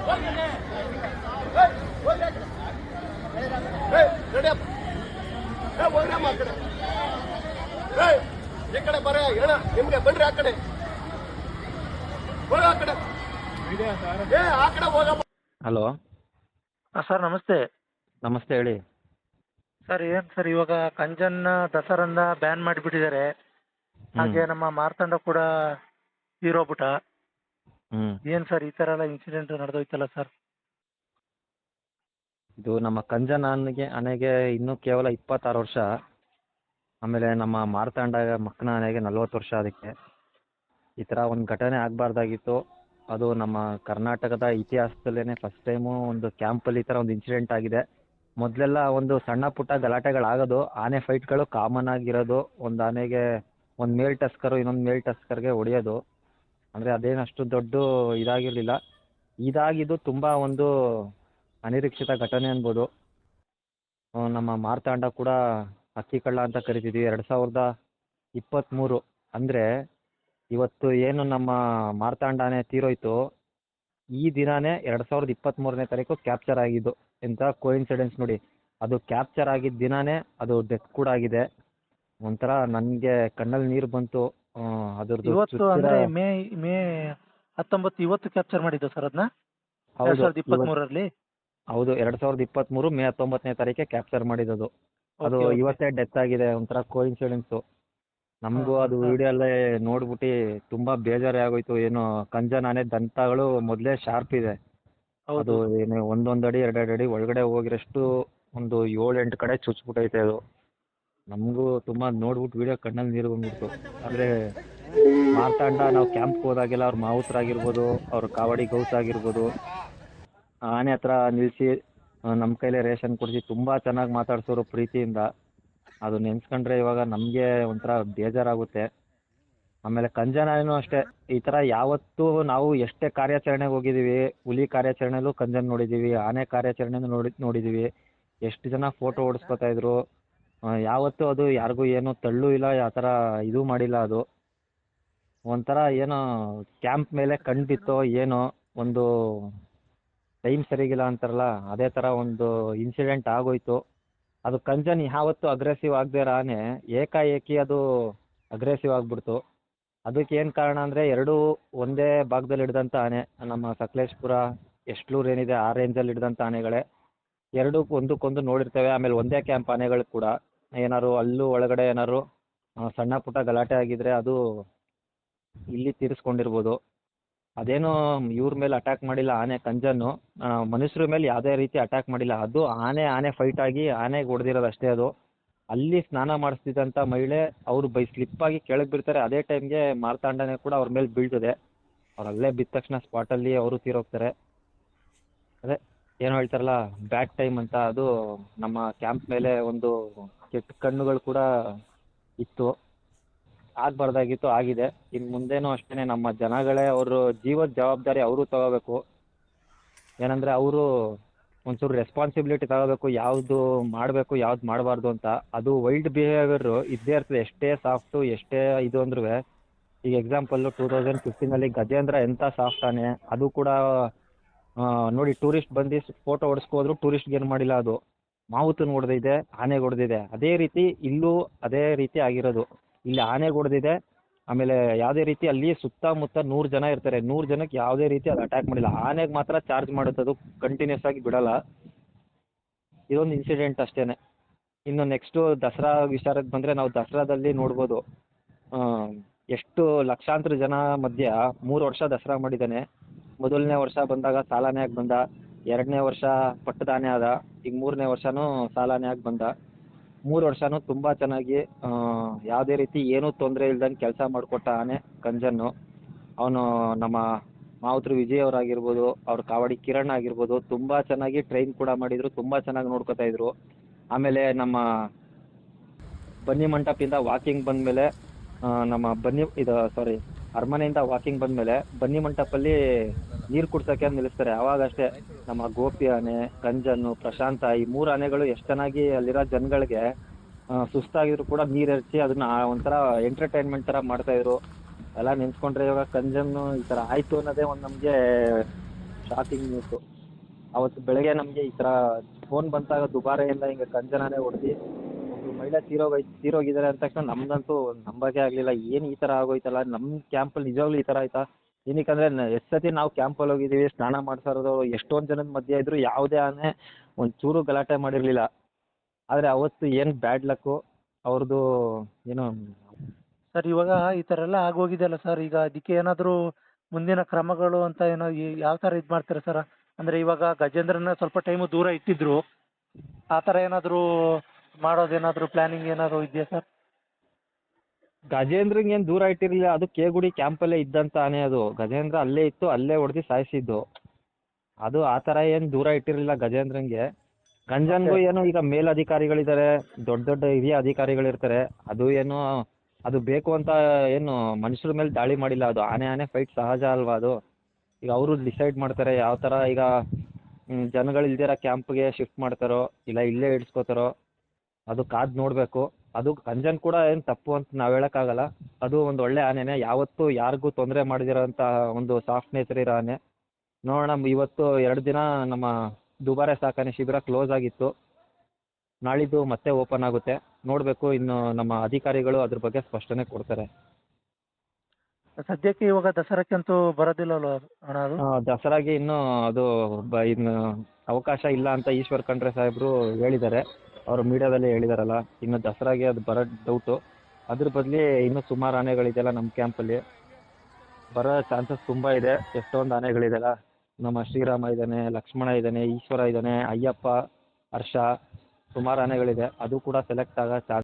ಈ ಕಡೆ ಬರ ಹೇಳ ನಿಮ್ಗೆ ಬನ್ರಿ ಆ ಕಡೆ ಹೋಗ ಆ ಕಡೆ ಆ ಕಡೆ ಹೋಗಪ್ಪ. ಹಲೋ ಸರ್ ನಮಸ್ತೆ. ನಮಸ್ತೆ ಹೇಳಿ. ಸರ್ ಏನು ಸರ್ ಇವಾಗ ಕಂಜನ್ ದಸರಾನ ಬ್ಯಾನ್ ಮಾಡಿಬಿಟ್ಟಿದ್ದಾರೆ. ಹಾಗೆ ನಮ್ಮ ಮಾರ್ತಾಂಡ ಕೂಡ ತೀರೋಗ್ಬಿಟ್ಟ. ಏನು ಸರ್ ಈ ಥರ ಎಲ್ಲ ಇನ್ಸಿಡೆಂಟ್ ನಡೆದೋಯ್ತಲ್ಲ ಸರ್. ಇದು ನಮ್ಮ ಕಂಜನ್ ಆನೆಗೆ ಇನ್ನೂ ಕೇವಲ 26 ವರ್ಷ. ಆಮೇಲೆ ನಮ್ಮ ಮಾರ್ತಾಂಡ ಮಕ್ಕನ ಆನೆಗೆ 40 ವರ್ಷ. ಅದಕ್ಕೆ ಈ ಥರ ಒಂದು ಘಟನೆ ಆಗಬಾರ್ದಾಗಿತ್ತು. ಅದು ನಮ್ಮ ಕರ್ನಾಟಕದ ಇತಿಹಾಸದಲ್ಲೇ ಫಸ್ಟ್ ಟೈಮು ಒಂದು ಕ್ಯಾಂಪಲ್ಲಿ ಈ ಥರ ಒಂದು ಇನ್ಸಿಡೆಂಟ್ ಆಗಿದೆ. ಮೊದಲೆಲ್ಲ ಒಂದು ಸಣ್ಣ ಪುಟ್ಟ ಗಲಾಟೆಗಳಾಗೋದು, ಆನೆ ಫೈಟ್ಗಳು ಕಾಮನ್ ಆಗಿರೋದು. ಒಂದು ಆನೆಗೆ ಒಂದು ಮೇಲ್ ಟಸ್ಕರು ಇನ್ನೊಂದು ಮೇಲ್ ಟಸ್ಕರ್ಗೆ ಹೊಡೆಯೋದು, ಅಂದರೆ ಅದೇನಷ್ಟು ದೊಡ್ಡ ಇದಾಗಿರಲಿಲ್ಲ. ಇದಾಗಿದ್ದು ತುಂಬ ಒಂದು ಅನಿರೀಕ್ಷಿತ ಘಟನೆ ಅನ್ಬೋದು. ನಮ್ಮ ಮಾರ್ತಾಂಡ ಕೂಡ ಅಕ್ಕಿ ಕಳ್ಳ ಅಂತ ಕರಿತಿದ್ವಿ. 2023 ಅಂದರೆ ಇವತ್ತು ಏನು ನಮ್ಮ ಮಾರ್ತಾಂಡ ಆನೆ ತೀರೋಯ್ತು, ಈ ದಿನಾನೇ 2023ನೇ ತಾರೀಕು ಕ್ಯಾಪ್ಚರ್ ಆಗಿದ್ದು. ಎಂಥ ಕೋಇನ್ಸಿಡೆನ್ಸ್ ನೋಡಿ. ಅದು ಕ್ಯಾಪ್ಚರ್ ಆಗಿದ್ದ ದಿನಾನೇ ಅದು ಡೆತ್ ಕೂಡ ಆಗಿದೆ. ಒಂಥರ ನನಗೆ ಕಣ್ಣಲ್ಲಿ ನೀರು ಬಂತು. ಅದ್ರದ್ದು ಇವತ್ತು ಅಂದರೆ ಮೇ 19 ಇವತ್ತು ಕ್ಯಾಪ್ಚರ್ ಮಾಡಿದ್ದು ಸರ್ ಅದನ್ನ. ಹೌದು 2023ರಲ್ಲಿ. ಹೌದು 2023 ಮೇ 19ನೇ ತಾರೀಕೆ ಕ್ಯಾಪ್ಚರ್ ಮಾಡಿದ್ದು. ಅದು ಇವತ್ತೇ ಡೆತ್ ಆಗಿದೆ. ಒಂಥರ ಕೋಇನ್ಸಿಡೆನ್ಸು. ನಮಗೂ ಅದು ವಿಡಿಯೋ ಅಲ್ಲೇ ನೋಡ್ಬಿಟ್ಟು ತುಂಬ ಬೇಜಾರೇ ಆಗೋಯ್ತು. ಏನು ಕಂಜನ್ ಆನೆ ದಂತಗಳು ಮೊದಲೇ ಶಾರ್ಪ್ ಇದೆ. ಅದು ಏನು 1 ಅಡಿ 2 ಅಡಿ ಒಳಗಡೆ ಹೋಗಿರೋಷ್ಟು ಒಂದು 7-8 ಕಡೆ ಚುಚ್ಬಿಟ್ಟೈತೆ ಅದು. ನಮಗೂ ತುಂಬ ನೋಡ್ಬಿಟ್ಟು ವಿಡಿಯೋ ಕಣ್ಣಲ್ಲಿ ನೀರು ಬಂದ್ಬಿಡ್ತು. ಅಂದರೆ ಮಾರ್ತಾಂಡ ನಾವು ಕ್ಯಾಂಪ್ಗೆ ಹೋದಾಗೆಲ್ಲ ಅವ್ರ ಮಾವುತರಾಗಿರ್ಬೋದು, ಅವ್ರ ಕಾವಡಿ ಗೌಸ್ ಆಗಿರ್ಬೋದು, ಆನೆ ಹತ್ರ ನಿಲ್ಲಿಸಿ ನಮ್ಮ ಕೈಲೇ ರೇಷನ್ ಕೊಡಿಸಿ ತುಂಬ ಚೆನ್ನಾಗಿ ಮಾತಾಡ್ಸೋರು ಪ್ರೀತಿಯಿಂದ. ಅದು ನೆನೆಸ್ಕೊಂಡ್ರೆ ಇವಾಗ ನಮಗೆ ಒಂಥರ ಬೇಜಾರಾಗುತ್ತೆ. ಆಮೇಲೆ ಕಂಜನಾನೂ ಅಷ್ಟೇ. ಈ ಥರ ಯಾವತ್ತೂ ನಾವು ಎಷ್ಟೇ ಕಾರ್ಯಾಚರಣೆಗೆ ಹೋಗಿದ್ದೀವಿ, ಹುಲಿ ಕಾರ್ಯಾಚರಣೆಯಲ್ಲೂ ಕಂಜನ್ ನೋಡಿದ್ದೀವಿ, ಆನೆ ಕಾರ್ಯಾಚರಣೆನೂ ನೋಡಿದ್ದೀವಿ. ಎಷ್ಟು ಜನ ಫೋಟೋ ಓಡಿಸ್ಕೊತಾಯಿದ್ರು. ಯಾವತ್ತೂ ಅದು ಯಾರಿಗೂ ಏನೂ ತಳ್ಳು ಇಲ್ಲ, ಆ ಥರ ಇದು ಮಾಡಿಲ್ಲ. ಅದು ಒಂಥರ ಏನೋ ಕ್ಯಾಂಪ್ ಮೇಲೆ ಕಣ್ಣು ಬಿತ್ತೋ ಏನೋ, ಒಂದು ಟೈಮ್ ಸರಿಗಿಲ್ಲ ಅಂತಾರಲ್ಲ, ಅದೇ ಥರ ಒಂದು ಇನ್ಸಿಡೆಂಟ್ ಆಗೋಯ್ತು. ಅದು ಕಂಜನ್ ಯಾವತ್ತೂ ಅಗ್ರೆಸಿವ್ ಆಗದೇ ಇರೋ ಆನೆ ಏಕಾಏಕಿ ಅದು ಅಗ್ರೆಸಿವ್ ಆಗಿಬಿಡ್ತು. ಅದಕ್ಕೆ ಏನು ಕಾರಣ ಅಂದರೆ ಎರಡೂ ಒಂದೇ ಭಾಗದಲ್ಲಿ ಹಿಡ್ದಂಥ ಆನೆ. ನಮ್ಮ ಸಕಲೇಶ್ಪುರ ಎಷ್ಟ್ಲೂರು ಏನಿದೆ ಆ ರೇಂಜಲ್ಲಿ ಹಿಡ್ದಂಥ ಆನೆಗಳೇ. ಎರಡೂ ಒಂದಕ್ಕೊಂದು ನೋಡಿರ್ತೇವೆ. ಆಮೇಲೆ ಒಂದೇ ಕ್ಯಾಂಪ್ ಆನೆಗಳು ಕೂಡ ಏನಾದ್ರು ಅಲ್ಲೂ ಒಳಗಡೆ ಏನಾದ್ರು ಸಣ್ಣ ಪುಟ್ಟ ಗಲಾಟೆ ಆಗಿದ್ರೆ ಅದು ಇಲ್ಲಿ ತೀರಿಸ್ಕೊಂಡಿರ್ಬೋದು. ಅದೇನೋ ಇವ್ರ ಮೇಲೆ ಅಟ್ಯಾಕ್ ಮಾಡಿಲ್ಲ ಆನೆ ಕಂಜನ್ನು, ಮನುಷ್ಯರ ಮೇಲೆ ಯಾವುದೇ ರೀತಿ ಅಟ್ಯಾಕ್ ಮಾಡಿಲ್ಲ. ಅದು ಆನೆ ಫೈಟ್ ಆಗಿ ಆನೆಗೆ ಹೊಡೆದಿರೋದು ಅಷ್ಟೇ. ಅದು ಅಲ್ಲಿ ಸ್ನಾನ ಮಾಡಿಸ್ತಿದ್ದಂಥ ಮಹಿಳೆ ಅವರು ಸ್ಲಿಪ್ಪಾಗಿ ಕೆಳಗೆ ಬೀಳ್ತಾರೆ. ಅದೇ ಟೈಮ್ಗೆ ಮಾರ್ತಾಂಡನೆ ಕೂಡ ಅವ್ರ ಮೇಲೆ ಬೀಳ್ತದೆ. ಅವ್ರು ಅಲ್ಲೇ ಬಿದ್ದ ತಕ್ಷಣ ಸ್ಪಾಟಲ್ಲಿ ಅವರು ತೀರೋಗ್ತಾರೆ. ಅದೇ ಏನೋ ಹೇಳ್ತಾರಲ್ಲ ಬ್ಯಾಡ್ ಟೈಮ್ ಅಂತ, ಅದು ನಮ್ಮ ಕ್ಯಾಂಪ್ ಮೇಲೆ ಒಂದು ಕೆಟ್ಟ ಕಣ್ಣುಗಳು ಕೂಡ ಇತ್ತು. ಆಗಬಾರ್ದಾಗಿತ್ತು, ಆಗಿದೆ. ಇನ್ನು ಮುಂದೇನೂ ಅಷ್ಟೇ ನಮ್ಮ ಜನಗಳೇ ಅವ್ರ ಜೀವದ ಜವಾಬ್ದಾರಿ ಅವರು ತಗೋಬೇಕು. ಏನಂದರೆ ಅವರು ಒಂಚೂರು ರೆಸ್ಪಾನ್ಸಿಬಿಲಿಟಿ ತಗೋಬೇಕು, ಯಾವುದು ಮಾಡಬೇಕು ಯಾವ್ದು ಮಾಡಬಾರ್ದು ಅಂತ. ಅದು ವೈಲ್ಡ್ ಬಿಹೇವಿಯರು ಇದ್ದೇ ಇರ್ತದೆ, ಎಷ್ಟೇ ಸಾಫ್ಟು ಎಷ್ಟೇ ಇದು ಅಂದ್ರೂ. ಈಗ ಎಕ್ಸಾಂಪಲ್ಲು 2015 ಗಜೇಂದ್ರ ಎಂಥ ಸಾಫ್ಟ್ ಆನೆ, ಅದು ಕೂಡ ನೋಡಿ ಟೂರಿಸ್ಟ್ ಬಂದು ಫೋಟೋ ಹೊಡೆಸ್ಕೋದ್ರು, ಟೂರಿಸ್ಟ್ಗೆ ಏನು ಮಾಡಿಲ್ಲ. ಅದು ಮಾವುತನ ಹೊಡೆದಿದೆ, ಆನೆಗೆ ಹೊಡೆದಿದೆ. ಅದೇ ರೀತಿ ಇಲ್ಲೂ ಅದೇ ರೀತಿ ಆಗಿರೋದು. ಇಲ್ಲಿ ಆನೆಗೆ ಹೊಡೆದಿದೆ. ಆಮೇಲೆ ಯಾವುದೇ ರೀತಿ ಅಲ್ಲಿ ಸುತ್ತಮುತ್ತ 100 ಜನ ಇರ್ತಾರೆ, 100 ಜನಕ್ಕೆ ಯಾವುದೇ ರೀತಿ ಅದು ಅಟ್ಯಾಕ್ ಮಾಡಿಲ್ಲ. ಆನೆಗೆ ಮಾತ್ರ ಚಾರ್ಜ್ ಮಾಡುತ್ತೆ, ಅದು ಕಂಟಿನ್ಯೂಸ್ ಆಗಿ ಬಿಡಲ್ಲ. ಇದೊಂದು ಇನ್ಸಿಡೆಂಟ್ ಅಷ್ಟೇ. ಇನ್ನು ನೆಕ್ಸ್ಟು ದಸರಾ ವಿಚಾರಕ್ಕೆ ಬಂದರೆ ನಾವು ದಸರಾದಲ್ಲಿ ನೋಡ್ಬೋದು ಎಷ್ಟು ಲಕ್ಷಾಂತರ ಜನ ಮಧ್ಯ 3 ವರ್ಷ ದಸರಾ ಮಾಡಿದ್ದಾನೆ. ಮೊದಲನೇ ವರ್ಷ ಬಂದಾಗ ಸಾಲಾನೆ ಆಗಿ ಬಂದ, 2ನೇ ವರ್ಷ ಪಟ್ಟದಾನೆ ಆದ, ಈಗ 3ನೇ ವರ್ಷನೂ ಸಾಲಾನೆ ಆಗಿ ಬಂದ. 3 ವರ್ಷನೂ ತುಂಬ ಚೆನ್ನಾಗಿ ಯಾವುದೇ ರೀತಿ ಏನೂ ತೊಂದರೆ ಇಲ್ದಂಗೆ ಕೆಲಸ ಮಾಡಿಕೊಟ್ಟ ಆನೆ ಕಂಜನ್ನು. ಅವನು ನಮ್ಮ ಮಾವುತರು ವಿಜಯ್ ಅವರಾಗಿರ್ಬೋದು, ಅವ್ರ ಕಾವಡಿ ಕಿರಣ್ ಆಗಿರ್ಬೋದು, ತುಂಬ ಚೆನ್ನಾಗಿ ಟ್ರೈನ್ ಕೂಡ ಮಾಡಿದರು, ತುಂಬ ಚೆನ್ನಾಗಿ ನೋಡ್ಕೊತಾ ಇದ್ರು. ಆಮೇಲೆ ನಮ್ಮ ಬನ್ನಿ ಮಂಟಪದಿಂದ ವಾಕಿಂಗ್ ಬಂದಮೇಲೆ ಅರಮನೆಯಿಂದ ವಾಕಿಂಗ್ ಬಂದಮೇಲೆ ಬನ್ನಿ ಮಂಟಪಲ್ಲಿ ನೀರು ಕುಡ್ಸೋಕ್ಕೆ ನಿಲ್ಲಿಸ್ತಾರೆ. ಅವಾಗಷ್ಟೇ ನಮ್ಮ ಗೋಪಿ ಆನೆ, ಕಂಜನ್ನು, ಪ್ರಶಾಂತ, ಈ 3 ಆನೆಗಳು ಎಷ್ಟು ಚೆನ್ನಾಗಿ ಅಲ್ಲಿರೋ ಜನಗಳಿಗೆ ಸುಸ್ತಾಗಿದ್ರು ಕೂಡ ನೀರು ಎರಚಿ ಅದನ್ನ ಒಂಥರ ಎಂಟರ್ಟೈನ್ಮೆಂಟ್ ಥರ ಮಾಡ್ತಾಯಿದ್ರು. ಎಲ್ಲ ನೆನೆಸ್ಕೊಂಡ್ರೆ ಇವಾಗ ಕಂಜನ್ನು ಈ ಥರ ಆಯಿತು ಅನ್ನೋದೇ ಒಂದು ನಮಗೆ ಶಾಕಿಂಗ್ ನ್ಯೂಸು. ಅವತ್ತು ಬೆಳಗ್ಗೆ ನಮಗೆ ಈ ಥರ ಫೋನ್ ಬಂದಾಗ ದುಬಾರೆಯಿಂದ ಹಿಂಗೆ ಕಂಜನಾನೇ ಹೊಡೆದು ಒಬ್ರು ಮಹಿಳೆ ತೀರೋಗಿದ್ದಾರೆ ಅಂದ ತಕ್ಷಣ ನಮ್ದಂತೂ ನಂಬಕ್ಕೆ ಆಗಲಿಲ್ಲ. ಏನು ಈ ಥರ ಆಗೋಯ್ತಲ್ಲ, ನಮ್ಮ ಕ್ಯಾಂಪಲ್ಲಿ ನಿಜವಾಗ್ಲೂ ಈ ಥರ ಆಯ್ತಾ? ಏನಕ್ಕಂದರೆ ಎಷ್ಟು ಸತಿ ನಾವು ಕ್ಯಾಂಪಲ್ಲಿ ಹೋಗಿದ್ದೀವಿ, ಸ್ನಾನ ಮಾಡ್ಸೋರು ಎಷ್ಟೊಂದು ಜನದ ಮಧ್ಯೆ ಇದ್ದರೂ ಯಾವುದೇ ಆನೆ ಒಂಚೂರು ಗಲಾಟೆ ಮಾಡಿರಲಿಲ್ಲ. ಆದರೆ ಅವತ್ತು ಏನು ಬ್ಯಾಡ್ ಲಕ್ಕು ಅವ್ರದ್ದು ಏನೋ. ಸರ್ ಇವಾಗ ಈ ಥರ ಎಲ್ಲ ಆಗೋಗಿದೆಯಲ್ಲ ಸರ್, ಈಗ ಅದಕ್ಕೆ ಏನಾದರೂ ಮುಂದಿನ ಕ್ರಮಗಳು ಅಂತ ಏನೋ ಯಾವ ಥರ ಇದು ಮಾಡ್ತೀರಾ ಸರ್? ಅಂದರೆ ಇವಾಗ ಗಜೇಂದ್ರನ ಸ್ವಲ್ಪ ಟೈಮು ದೂರ ಇಟ್ಟಿದ್ರು, ಆ ಥರ ಏನಾದರೂ ಮಾಡೋದೇನಾದರೂ ಪ್ಲ್ಯಾನಿಂಗ್ ಏನಾದರೂ ಇದೆಯಾ ಸರ್? ಗಜೇಂದ್ರಂಗೆ ಏನು ದೂರ ಇಟ್ಟಿರಲಿಲ್ಲ, ಅದು ಕೇಗುಡಿ ಕ್ಯಾಂಪಲ್ಲೇ ಇದ್ದಂಥ ಆನೆ ಅದು. ಗಜೇಂದ್ರ ಅಲ್ಲೇ ಇತ್ತು, ಅಲ್ಲೇ ಹೊಡೆದು ಸಾಯಿಸಿದ್ದು. ಅದು ಆ ಥರ ಏನು ದೂರ ಇಟ್ಟಿರಲಿಲ್ಲ ಗಜೇಂದ್ರಂಗೆ. ಗಂಜನ್ಗೂ ಏನು ಈಗ ಮೇಲಧಿಕಾರಿಗಳಿದ್ದಾರೆ, ದೊಡ್ಡ ದೊಡ್ಡ ಹಿರಿಯ ಅಧಿಕಾರಿಗಳಿರ್ತಾರೆ. ಅದು ಏನು ಅದು ಬೇಕು ಅಂತ ಏನು ಮನುಷ್ಯರ ಮೇಲೆ ದಾಳಿ ಮಾಡಿಲ್ಲ. ಅದು ಆನೆ ಫೈಟ್ ಸಹಜ ಅಲ್ವಾ ಅದು. ಈಗ ಅವರು ಡಿಸೈಡ್ ಮಾಡ್ತಾರೆ ಯಾವ ಥರ ಈಗ ಜನಗಳು ಇಲ್ದಿರೋ ಕ್ಯಾಂಪ್ಗೆ ಶಿಫ್ಟ್ ಮಾಡ್ತಾರೋ ಇಲ್ಲ ಇಲ್ಲೇ ಇಡ್ಸ್ಕೋತಾರೋ, ಅದು ಕಾದು ನೋಡಬೇಕು. ಅದು ಗಂಜನ್ ಕೂಡ ಏನು ತಪ್ಪು ಅಂತ ನಾವು ಹೇಳೋಕ್ಕಾಗಲ್ಲ. ಅದು ಒಂದು ಒಳ್ಳೆ ಆನೆನೇ, ಯಾವತ್ತೂ ಯಾರಿಗೂ ತೊಂದರೆ ಮಾಡದಿರೋಂಥ ಒಂದು ಸಾಫ್ಟ್ ನೇಚರ್ ಇರೋ ಆನೆ. ನೋಡೋಣ, ಇವತ್ತು 2 ದಿನ ನಮ್ಮ ದುಬಾರೆ ಸಾಕಣೆ ಶಿಬಿರ ಕ್ಲೋಸ್ ಆಗಿತ್ತು. ನಾಳಿದ್ದು ಮತ್ತೆ ಓಪನ್ ಆಗುತ್ತೆ. ನೋಡಬೇಕು, ಇನ್ನು ನಮ್ಮ ಅಧಿಕಾರಿಗಳು ಅದ್ರ ಬಗ್ಗೆ ಸ್ಪಷ್ಟನೆ ಕೊಡ್ತಾರೆ. ಸದ್ಯಕ್ಕೆ ಇವಾಗ ದಸರಾಕ್ಕಂತೂ ಬರೋದಿಲ್ಲಲ್ವ ಅಣ್ಣ ಅದು? ದಸರಾಗೆ ಇನ್ನೂ ಅದು ಇನ್ನು ಅವಕಾಶ ಇಲ್ಲ ಅಂತ ಈಶ್ವರ್ ಖಂಡ್ರೆ ಸಾಹೇಬರು ಹೇಳಿದ್ದಾರೆ. ಅವರು ಮೀಡಿಯಾದಲ್ಲಿ ಹೇಳಿದಾರಲ್ಲ, ಇನ್ನು ದಸರಾಗೆ ಅದು ಬರೋದು ಡೌಟು. ಅದ್ರ ಬದಲಿ ಇನ್ನೂ ಸುಮಾರು ಆನೆಗಳಿದೆಯಲ್ಲ ನಮ್ಮ ಕ್ಯಾಂಪಲ್ಲಿ, ಬರೋ ಚಾನ್ಸಸ್ ತುಂಬ ಇದೆ. ಎಷ್ಟೊಂದು ಆನೆಗಳಿದೆಯಲ್ಲ, ನಮ್ಮ ಶ್ರೀರಾಮ ಇದ್ದಾನೆ, ಲಕ್ಷ್ಮಣ ಇದ್ದಾನೆ, ಈಶ್ವರ ಇದ್ದಾನೆ, ಅಯ್ಯಪ್ಪ, ಹರ್ಷ, ಸುಮಾರು ಆನೆಗಳಿದೆ. ಅದು ಕೂಡ ಸೆಲೆಕ್ಟ್ ಆಗೋ ಚಾನ್ಸ್